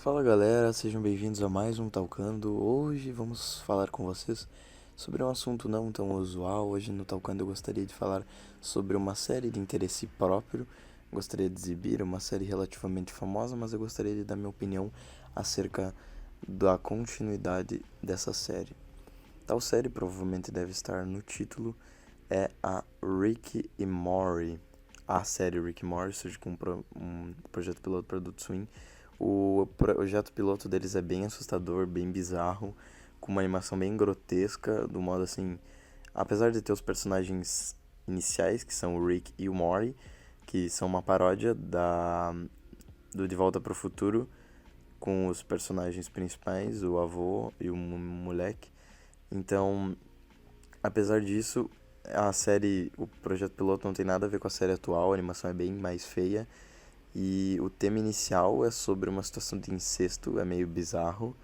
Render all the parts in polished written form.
Fala galera, sejam bem-vindos a mais um Talkando. Hoje vamos falar com vocês sobre um assunto não tão usual. Hoje no Talkando eu gostaria de falar sobre uma série de interesse próprio. Gostaria de exibir uma série relativamente famosa, mas eu gostaria de dar minha opinião acerca da continuidade dessa série. Tal série provavelmente deve estar no título, é a Rick e Morty. A série Rick e Morty surge com um projeto piloto para Adult Swim. O projeto piloto deles é bem assustador, bem bizarro, com uma animação bem grotesca, do modo assim, apesar de ter os personagens iniciais, que são o Rick e o Morty, que são uma paródia do De Volta para o Futuro, com os personagens principais, o avô e o moleque. Então, apesar disso, o projeto piloto não tem nada a ver com a série atual, a animação é bem mais feia. E o tema inicial é sobre uma situação de incesto, é meio bizarro,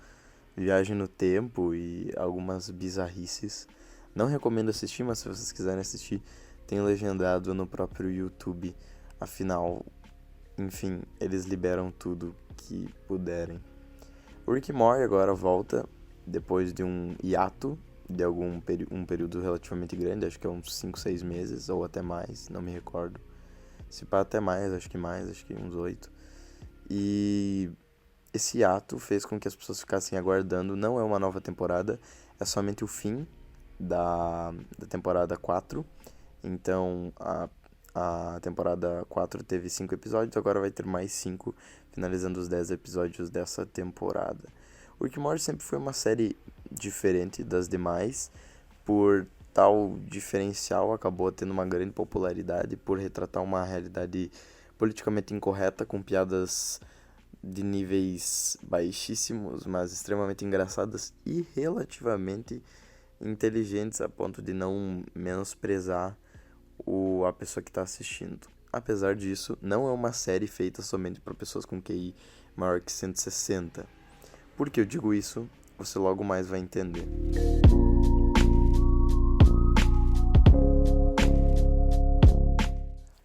viagem no tempo e algumas bizarrices. Não recomendo assistir, mas se vocês quiserem assistir, tem legendado no próprio YouTube. Afinal, enfim, eles liberam tudo que puderem. O Rick and Morty agora volta depois de um hiato de um período relativamente grande, acho que é uns 5, 6 meses ou até mais, não me recordo. Se pá até mais, acho que uns 8. E esse ato fez com que as pessoas ficassem aguardando. Não é uma nova temporada, é somente o fim da temporada 4. Então a temporada 4 teve 5 episódios, agora vai ter mais 5, finalizando os 10 episódios dessa temporada. O Rick and Morty sempre foi uma série diferente das demais, por tal diferencial acabou tendo uma grande popularidade por retratar uma realidade politicamente incorreta com piadas de níveis baixíssimos, mas extremamente engraçadas e relativamente inteligentes a ponto de não menosprezar a pessoa que está assistindo. Apesar disso, não é uma série feita somente para pessoas com QI maior que 160. Por que eu digo isso? Você logo mais vai entender.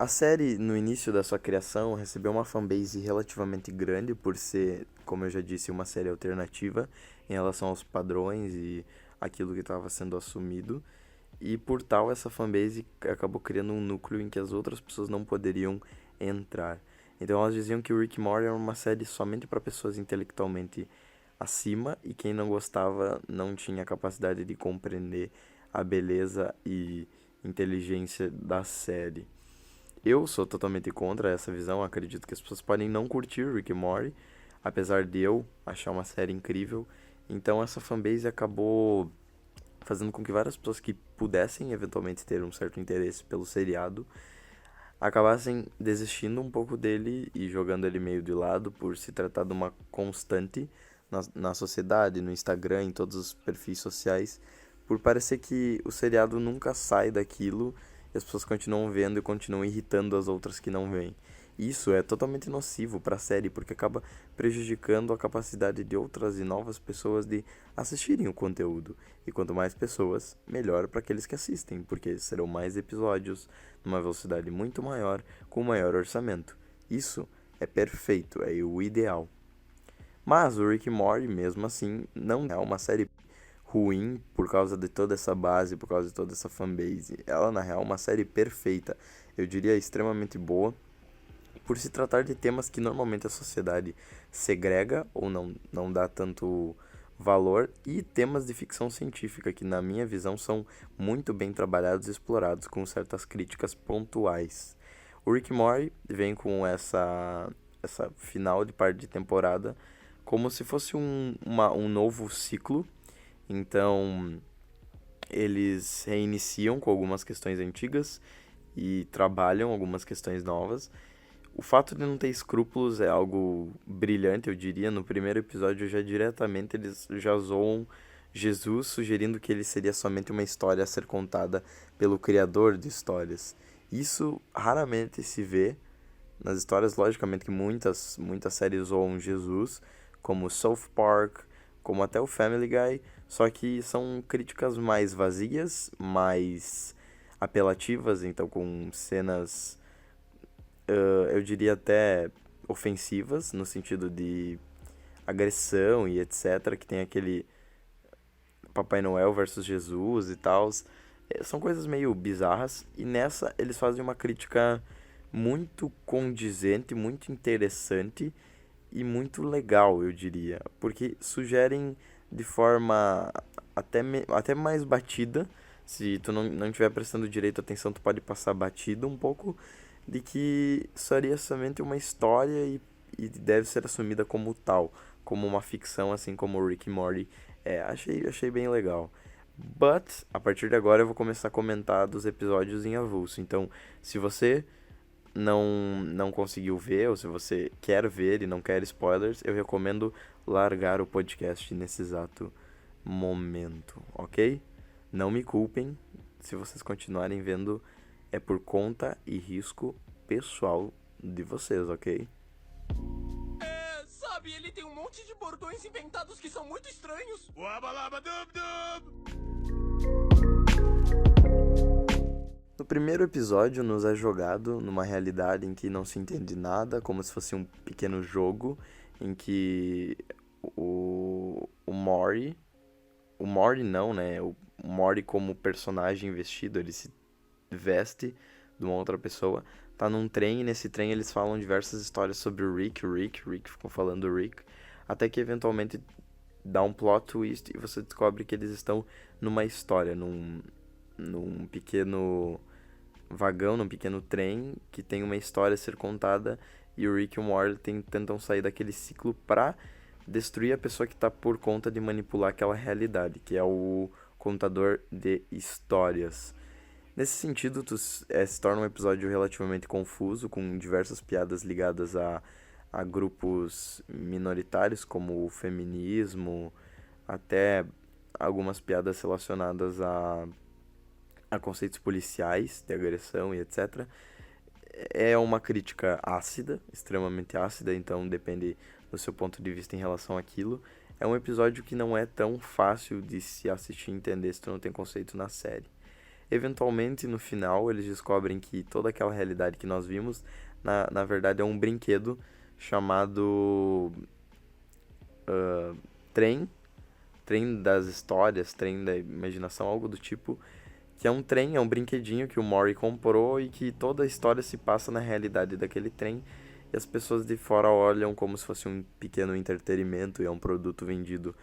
A série, no início da sua criação, recebeu uma fanbase relativamente grande por ser, como eu já disse, uma série alternativa em relação aos padrões e aquilo que estava sendo assumido. E por tal, essa fanbase acabou criando um núcleo em que as outras pessoas não poderiam entrar. Então elas diziam que o Rick and Morty era uma série somente para pessoas intelectualmente acima e quem não gostava não tinha capacidade de compreender a beleza e inteligência da série. Eu sou totalmente contra essa visão, acredito que as pessoas podem não curtir Rick and Morty, apesar de eu achar uma série incrível. Então essa fanbase acabou fazendo com que várias pessoas que pudessem eventualmente ter um certo interesse pelo seriado acabassem desistindo um pouco dele e jogando ele meio de lado por se tratar de uma constante na sociedade, no Instagram, em todos os perfis sociais, por parecer que o seriado nunca sai daquilo e as pessoas continuam vendo e continuam irritando as outras que não veem. Isso é totalmente nocivo para a série, porque acaba prejudicando a capacidade de outras e novas pessoas de assistirem o conteúdo. E quanto mais pessoas, melhor para aqueles que assistem, porque serão mais episódios, numa velocidade muito maior, com maior orçamento. Isso é perfeito, é o ideal. Mas o Rick and Morty, mesmo assim, não é uma série ruim por causa de toda essa base, por causa de toda essa fanbase. Ela, na real, é uma série perfeita. Eu diria extremamente boa, por se tratar de temas que normalmente a sociedade segrega ou não dá tanto valor, e temas de ficção científica que, na minha visão, são muito bem trabalhados e explorados com certas críticas pontuais. O Rick and Morty vem com essa final de parte de temporada como se fosse um novo ciclo. Então, eles reiniciam com algumas questões antigas e trabalham algumas questões novas. O fato de não ter escrúpulos é algo brilhante, eu diria. No primeiro episódio, já diretamente, eles já zoam Jesus, sugerindo que ele seria somente uma história a ser contada pelo criador de histórias. Isso raramente se vê nas histórias. Logicamente que muitas séries zoam Jesus, como South Park, como até o Family Guy, só que são críticas mais vazias, mais apelativas, então com cenas, eu diria até ofensivas, no sentido de agressão e etc, que tem aquele Papai Noel versus Jesus e tal. São coisas meio bizarras e nessa eles fazem uma crítica muito condizente, muito interessante e muito legal, eu diria, porque sugerem de forma até mais batida, se tu não estiver prestando direito atenção, tu pode passar batido um pouco, de que seria somente uma história e deve ser assumida como tal, como uma ficção, assim como o Rick e Morty. Achei bem legal. But, a partir de agora eu vou começar a comentar dos episódios em avulso. Então, se você não conseguiu ver, ou se você quer ver e não quer spoilers, eu recomendo largar o podcast nesse exato momento, ok? Não me culpem, se vocês continuarem vendo, é por conta e risco pessoal de vocês, ok? Sabe, ele tem um monte de bordões inventados que são muito estranhos. No primeiro episódio, nos é jogado numa realidade em que não se entende nada, como se fosse um pequeno jogo, em que o Mori não, né? O Mori como personagem vestido, ele se veste de uma outra pessoa, tá num trem e nesse trem eles falam diversas histórias sobre o Rick, ficam falando do Rick, até que eventualmente dá um plot twist e você descobre que eles estão numa história, num pequeno vagão, num pequeno trem que tem uma história a ser contada e o Rick e o Morty tentam sair daquele ciclo pra destruir a pessoa que tá por conta de manipular aquela realidade, que é o contador de histórias. Nesse sentido, se torna um episódio relativamente confuso, com diversas piadas ligadas a grupos minoritários, como o feminismo, até algumas piadas relacionadas a conceitos policiais, de agressão e etc. É uma crítica ácida, extremamente ácida, então depende do seu ponto de vista em relação àquilo. É um episódio que não é tão fácil de se assistir e entender se tu não tem conceito na série. Eventualmente, no final, eles descobrem que toda aquela realidade que nós vimos, na verdade, é um brinquedo chamado trem das histórias, trem da imaginação, algo do tipo, que é um brinquedinho que o Mori comprou e que toda a história se passa na realidade daquele trem e as pessoas de fora olham como se fosse um pequeno entretenimento e é um produto vendido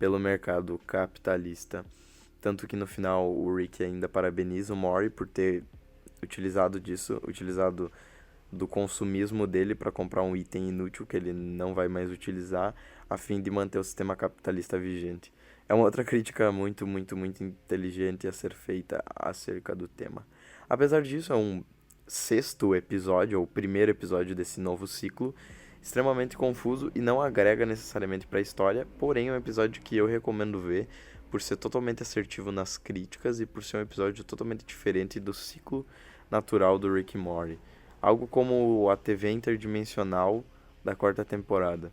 pelo mercado capitalista. Tanto que no final o Rick ainda parabeniza o Mori por ter utilizado do consumismo dele para comprar um item inútil que ele não vai mais utilizar, a fim de manter o sistema capitalista vigente. É uma outra crítica muito, muito, muito inteligente a ser feita acerca do tema. Apesar disso, é um sexto episódio, ou primeiro episódio desse novo ciclo, extremamente confuso e não agrega necessariamente para a história, porém é um episódio que eu recomendo ver por ser totalmente assertivo nas críticas e por ser um episódio totalmente diferente do ciclo natural do Rick e Morty. Algo como a TV interdimensional da quarta temporada.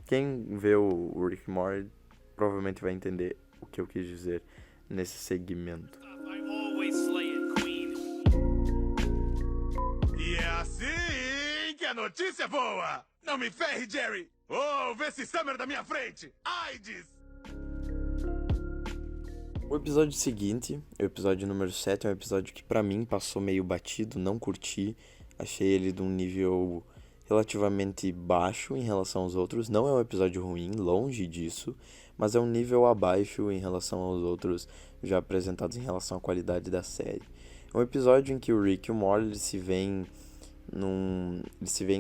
Quem vê o Rick e Morty provavelmente vai entender o que eu quis dizer nesse segmento. E é assim que a notícia é boa! Não me ferre, Jerry! Oh, vê esse Summer da minha frente! AIDS! O episódio seguinte, o episódio número 7, é um episódio que pra mim passou meio batido, não curti. Achei ele de um nível relativamente baixo em relação aos outros. Não é um episódio ruim, longe disso, mas é um nível abaixo em relação aos outros já apresentados em relação à qualidade da série. É um episódio em que o Rick e o Morty eles se veem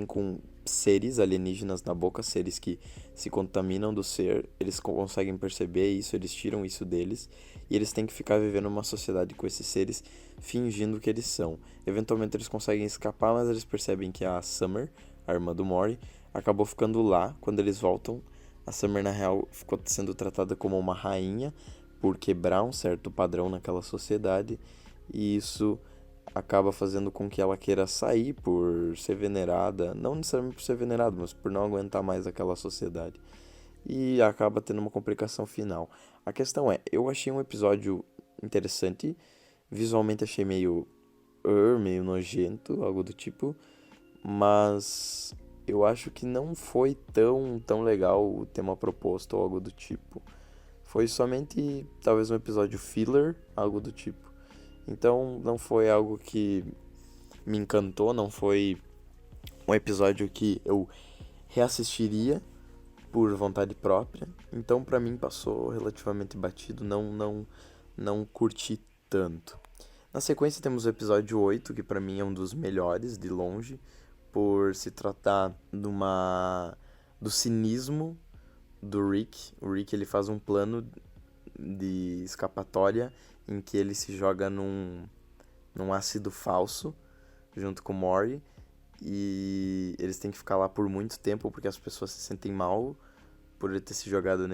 com seres alienígenas na boca, seres que se contaminam do ser, eles conseguem perceber isso, eles tiram isso deles, e eles têm que ficar vivendo numa sociedade com esses seres, fingindo que eles são. Eventualmente eles conseguem escapar, mas eles percebem que a Summer, a irmã do Mori, acabou ficando lá. Quando eles voltam, a Summer na real ficou sendo tratada como uma rainha por quebrar um certo padrão naquela sociedade, e isso acaba fazendo com que ela queira sair por ser venerada, não necessariamente por ser venerada, mas por não aguentar mais aquela sociedade. E acaba tendo uma complicação final. A questão é, eu achei um episódio interessante, visualmente achei meio nojento, algo do tipo, mas eu acho que não foi tão legal o tema proposto ou algo do tipo. Foi somente talvez um episódio filler, algo do tipo. Então não foi algo que me encantou, não foi um episódio que eu reassistiria por vontade própria. Então pra mim passou relativamente batido, não curti tanto. Na sequência temos o episódio 8, que pra mim é um dos melhores de longe, por se tratar do cinismo do Rick. O Rick ele faz um plano de escapatória em que ele se joga num ácido falso junto com o Maury, e eles têm que ficar lá por muito tempo porque as pessoas se sentem mal por ele ter se jogado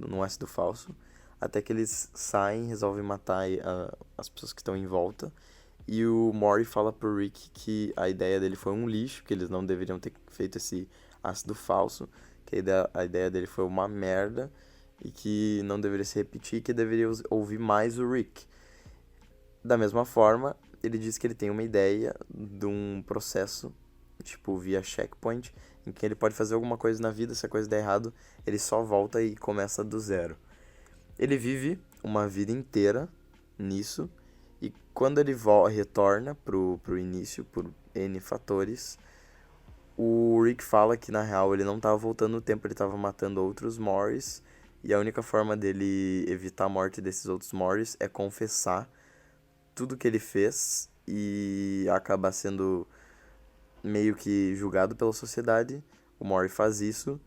num ácido falso, até que eles saem, resolvem matar as pessoas que estão em volta, e o Maury fala pro Rick que a ideia dele foi um lixo, que eles não deveriam ter feito esse ácido falso, que a ideia dele foi uma merda e que não deveria se repetir, que deveria ouvir mais o Rick. Da mesma forma, ele diz que ele tem uma ideia de um processo, tipo via checkpoint, em que ele pode fazer alguma coisa na vida, se a coisa der errado, ele só volta e começa do zero. Ele vive uma vida inteira nisso, e quando ele retorna pro início, por N fatores, o Rick fala que na real ele não estava voltando no tempo, ele estava matando outros Morris, e a única forma dele evitar a morte desses outros Morris é confessar tudo que ele fez e acabar sendo meio que julgado pela sociedade. O Maury faz isso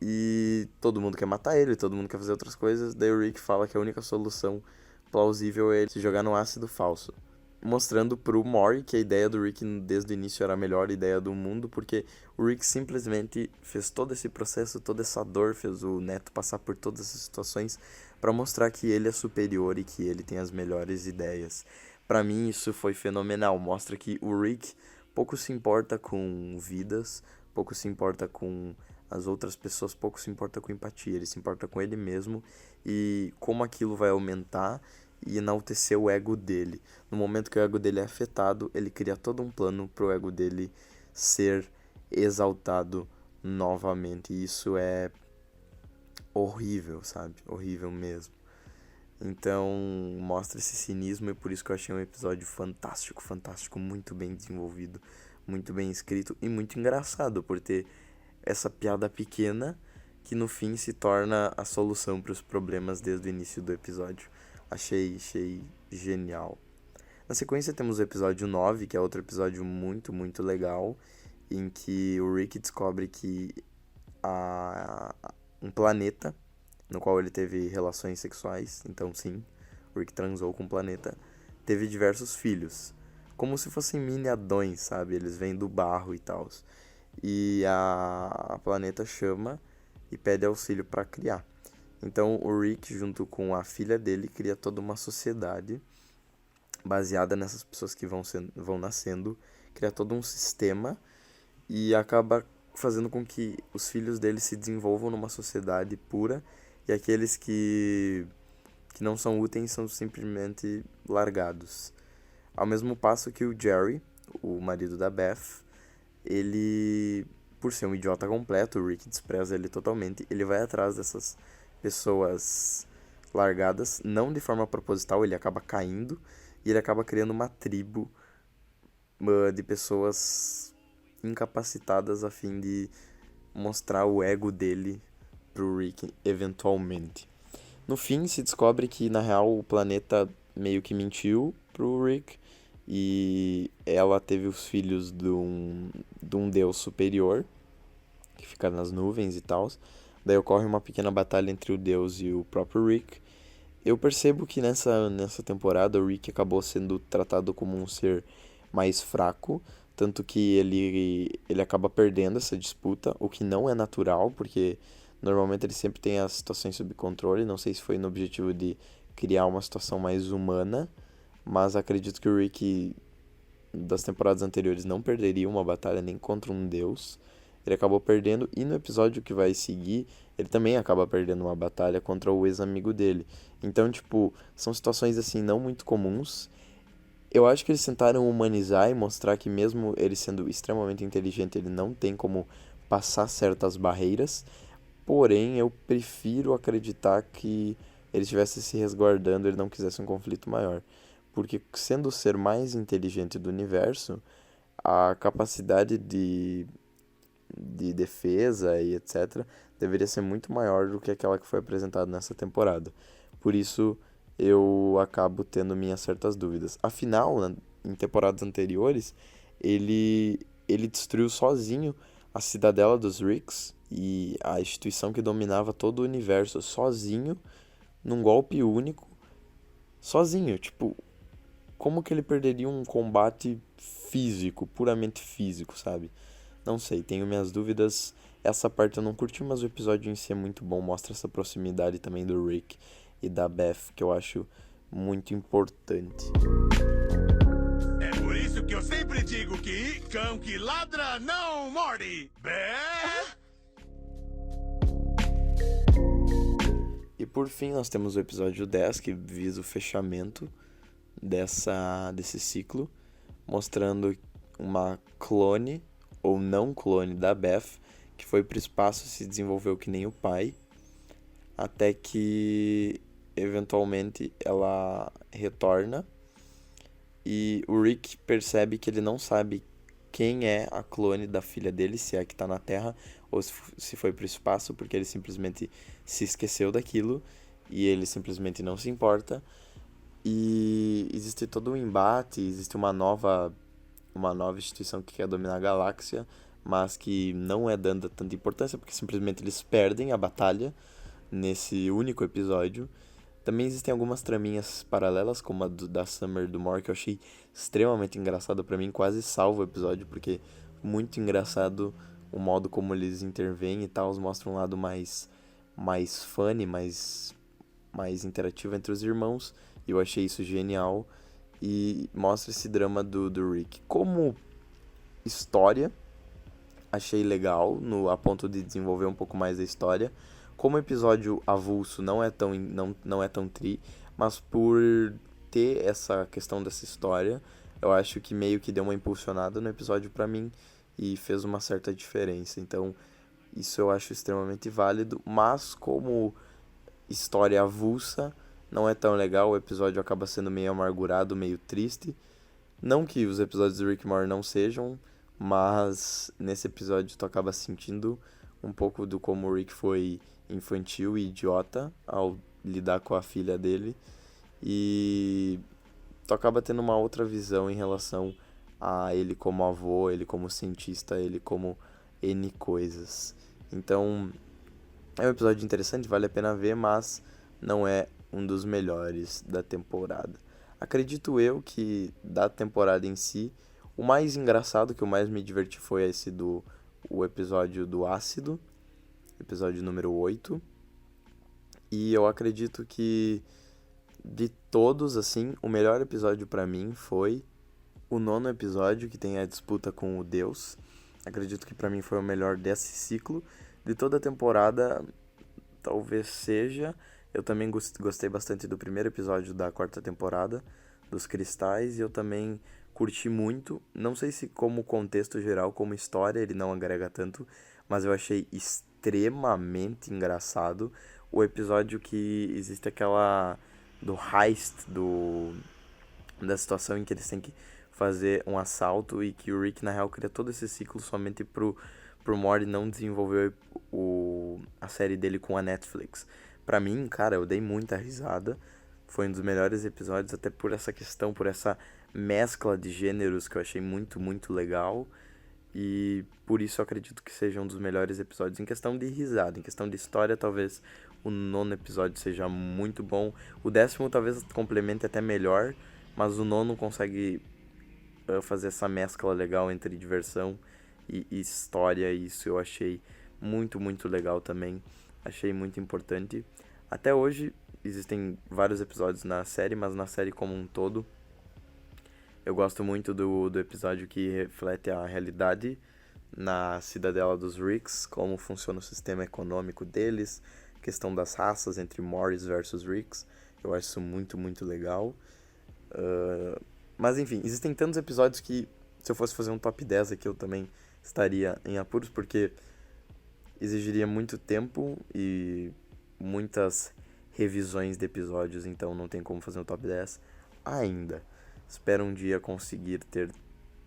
e todo mundo quer matar ele, todo mundo quer fazer outras coisas. Daí o Rick fala que a única solução plausível é ele se jogar no ácido falso, mostrando pro Maury que a ideia do Rick desde o início era a melhor ideia do mundo, porque o Rick simplesmente fez todo esse processo, toda essa dor, fez o Neto passar por todas essas situações para mostrar que ele é superior e que ele tem as melhores ideias. Para mim isso foi fenomenal, mostra que o Rick pouco se importa com vidas, pouco se importa com as outras pessoas, pouco se importa com empatia, ele se importa com ele mesmo e como aquilo vai aumentar e enaltecer o ego dele. No momento que o ego dele é afetado, ele cria todo um plano pro ego dele ser exaltado novamente. E isso é horrível, sabe? Horrível mesmo. Então, mostra esse cinismo e por isso que eu achei um episódio fantástico, fantástico, muito bem desenvolvido, muito bem escrito e muito engraçado por ter essa piada pequena que no fim se torna a solução para os problemas desde o início do episódio. Achei genial. Na sequência temos o episódio 9, que é outro episódio muito legal, em que o Rick descobre que um planeta no qual ele teve relações sexuais, então sim, o Rick transou com um planeta, teve diversos filhos, como se fossem mini Adões, sabe? Eles vêm do barro e tal. E a planeta chama e pede auxílio para criar. Então o Rick, junto com a filha dele, cria toda uma sociedade baseada nessas pessoas que vão nascendo, cria todo um sistema e acaba fazendo com que os filhos dele se desenvolvam numa sociedade pura e aqueles que não são úteis são simplesmente largados. Ao mesmo passo que o Jerry, o marido da Beth, ele, por ser um idiota completo, o Rick despreza ele totalmente, ele vai atrás dessas pessoas largadas, não de forma proposital, ele acaba caindo e ele acaba criando uma tribo de pessoas incapacitadas a fim de mostrar o ego dele pro Rick eventualmente. No fim se descobre que na real o planeta meio que mentiu pro Rick e ela teve os filhos de um deus superior que fica nas nuvens e tal. Daí ocorre uma pequena batalha entre o deus e o próprio Rick. Eu percebo que nessa temporada o Rick acabou sendo tratado como um ser mais fraco, tanto que ele acaba perdendo essa disputa, o que não é natural, porque normalmente ele sempre tem as situações sob controle. Não sei se foi no objetivo de criar uma situação mais humana, mas acredito que o Rick das temporadas anteriores não perderia uma batalha nem contra um deus. Ele acabou perdendo e no episódio que vai seguir, ele também acaba perdendo uma batalha contra o ex-amigo dele. Então, tipo, são situações assim não muito comuns. Eu acho que eles tentaram humanizar e mostrar que mesmo ele sendo extremamente inteligente, ele não tem como passar certas barreiras. Porém, eu prefiro acreditar que ele estivesse se resguardando, ele não quisesse um conflito maior. Porque sendo o ser mais inteligente do universo, a capacidade de defesa e etc. deveria ser muito maior do que aquela que foi apresentada nessa temporada. Por isso, eu acabo tendo minhas certas dúvidas. Afinal, em temporadas anteriores, ele destruiu sozinho a cidadela dos Ricks e a instituição que dominava todo o universo sozinho, num golpe único, sozinho. Tipo, como que ele perderia um combate físico, puramente físico, sabe? Não sei, tenho minhas dúvidas. Essa parte eu não curti, mas o episódio em si é muito bom. Mostra essa proximidade também do Rick e da Beth, que eu acho muito importante. É por isso que eu sempre digo que cão que ladra não morde. E por fim, nós temos o episódio 10, que visa o fechamento desse ciclo, mostrando uma clone ou não clone da Beth, que foi pro espaço e se desenvolveu que nem o pai, até que eventualmente ela retorna e o Rick percebe que ele não sabe quem é a clone da filha dele, se é a que tá na Terra ou se foi pro espaço, porque ele simplesmente se esqueceu daquilo e ele simplesmente não se importa. E existe todo um embate, existe uma nova instituição que quer dominar a galáxia, mas que não é dando tanta importância, porque simplesmente eles perdem a batalha nesse único episódio. Também existem algumas traminhas paralelas, como a da Summer do More, que eu achei extremamente engraçado pra mim, quase salvo o episódio, porque muito engraçado o modo como eles intervêm e tal, mostra um lado mais funny, mais interativo entre os irmãos, e eu achei isso genial, e mostra esse drama do Rick. Como história, achei legal, a ponto de desenvolver um pouco mais a história. Como episódio avulso, não é tão tri, mas por ter essa questão dessa história, eu acho que meio que deu uma impulsionada no episódio pra mim e fez uma certa diferença. Então, isso eu acho extremamente válido, mas como história avulsa, não é tão legal, o episódio acaba sendo meio amargurado, meio triste. Não que os episódios do Rick and Morty não sejam, mas nesse episódio tu acaba sentindo um pouco do como o Rick foi infantil e idiota ao lidar com a filha dele. E tu acaba tendo uma outra visão em relação a ele como avô, ele como cientista, ele como N coisas. Então, é um episódio interessante, vale a pena ver, mas não é um dos melhores da temporada. Acredito eu que da temporada em si, o mais engraçado, que eu mais me diverti foi o episódio do ácido, episódio número 8. E eu acredito que de todos, assim, o melhor episódio pra mim foi o 9º episódio, que tem a disputa com o Deus. Acredito que pra mim foi o melhor desse ciclo. De toda a temporada, talvez seja. Eu também gostei bastante do primeiro episódio da 4ª temporada, dos cristais, e eu também curti muito. Não sei se como contexto geral, como história, ele não agrega tanto, mas eu achei extremamente engraçado o episódio que existe aquela do heist, da situação em que eles têm que fazer um assalto e que o Rick, na real, cria todo esse ciclo somente pro Morty não desenvolver a série dele com a Netflix. Pra mim, cara, eu dei muita risada. Foi um dos melhores episódios, até por essa questão, por essa mescla de gêneros que eu achei muito, muito legal. E por isso eu acredito que seja um dos melhores episódios em questão de risada. Em questão de história, talvez o 9º episódio seja muito bom. O 10º talvez complemente até melhor, mas o 9º consegue fazer essa mescla legal entre diversão e história. E isso eu achei muito, muito legal também. Achei muito importante. Até hoje existem vários episódios na série, mas na série como um todo, eu gosto muito do episódio que reflete a realidade na cidadela dos Ricks, como funciona o sistema econômico deles, questão das raças entre Morris versus Ricks. Eu acho isso muito, muito legal. Mas enfim, existem tantos episódios que se eu fosse fazer um top 10 aqui eu também estaria em apuros, porque exigiria muito tempo e muitas revisões de episódios, então não tem como fazer um top 10 ainda. Espero um dia conseguir ter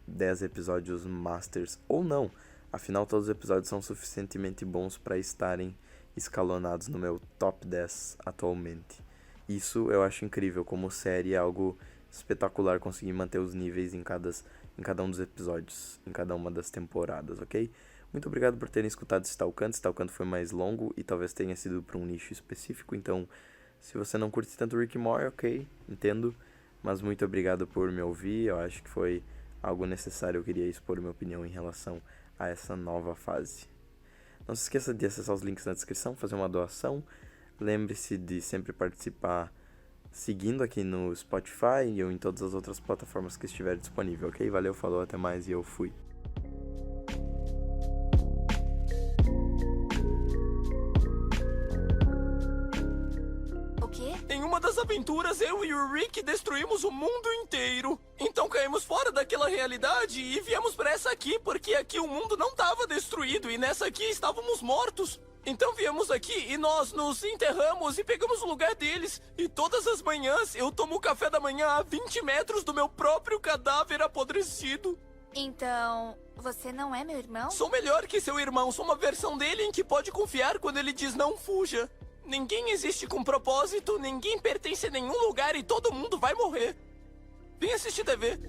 10 episódios masters, ou não. Afinal, todos os episódios são suficientemente bons para estarem escalonados no meu top 10 atualmente. Isso eu acho incrível, como série é algo espetacular conseguir manter os níveis em cada um dos episódios, em cada uma das temporadas, ok? Muito obrigado por terem escutado Stalkando. Stalkando foi mais longo e talvez tenha sido para um nicho específico, então se você não curte tanto Rick and Morty, ok, entendo, mas muito obrigado por me ouvir, eu acho que foi algo necessário, eu queria expor minha opinião em relação a essa nova fase. Não se esqueça de acessar os links na descrição, fazer uma doação, lembre-se de sempre participar seguindo aqui no Spotify ou em todas as outras plataformas que estiver disponível, ok? Valeu, falou, até mais e eu fui. O quê? Em uma das aventuras, eu e o Rick destruímos o mundo inteiro. Então caímos fora daquela realidade e viemos pra essa aqui, porque aqui o mundo não estava destruído e nessa aqui estávamos mortos. Então viemos aqui e nós nos enterramos e pegamos o lugar deles. E todas as manhãs eu tomo café da manhã a 20 metros do meu próprio cadáver apodrecido. Então, você não é meu irmão? Sou melhor que seu irmão, sou uma versão dele em que pode confiar quando ele diz não fuja. Ninguém existe com propósito, ninguém pertence a nenhum lugar e todo mundo vai morrer. Vem assistir TV.